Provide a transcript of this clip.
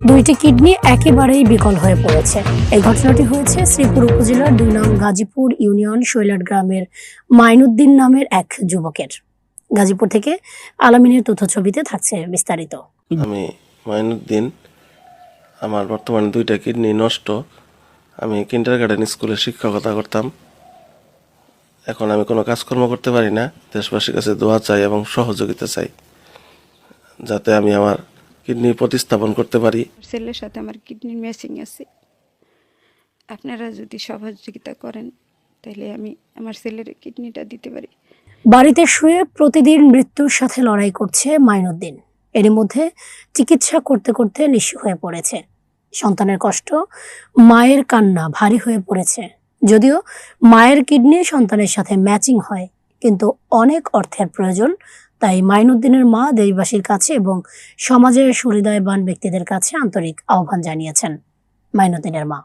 দুইটি কিডনি একেবারেই বিকল হয়ে পড়েছে। এই ঘটনাটি হয়েছে শ্রীপুর উপজেলার ২ নং গাজীপুর ইউনিয়ন শৈলাট গ্রামের মাইনুদ্দিন নামের এক যুবকের। গাজীপুর থেকে আলামিনের তথ্যছবিতে থাকছে বিস্তারিত। আমি মাইনুদ্দিন, আমার বর্তমানে 2টা কিডনি নষ্ট। আমি কিন্ডারগার্টেন স্কুলে শিক্ষকতা করতাম। এখন আমি কোনো কাজকর্ম করতে পারি না। দেশবাসীর কাছে দোয়া চাই এবং সহযোগিতা চাই, যাতে আমি আমার কিডনি প্রতিস্থাপন করতে পারি। ছেলের সাথে আমার কিডনির ম্যাচিং আছে। আপনারা যদি সহযোগিতা করেন তাহলে আমি আমার ছেলের কিডনিটা দিতে পারি। বাড়িতে শুয়ে প্রতিদিন মৃত্যুর সাথে লড়াই করছে মাইনুদ্দিন। এরই মধ্যে চিকিৎসা করতে করতে নিঃস্ব হয়ে পড়েছে। সন্তানের কষ্ট, মায়ের কান্না ভারী হয়ে পড়েছে। যদিও মায়ের কিডনি সন্তানের সাথে ম্যাচিং হয়, কিন্তু অনেক অর্থের প্রয়োজন। তাই মাইনুদ্দিনের মা দেশবাসীর কাছে এবং সমাজের সুহৃদয়বান ব্যক্তিদের কাছে আন্তরিক আহ্বান জানিয়েছেন মাইনুদ্দিনের মা।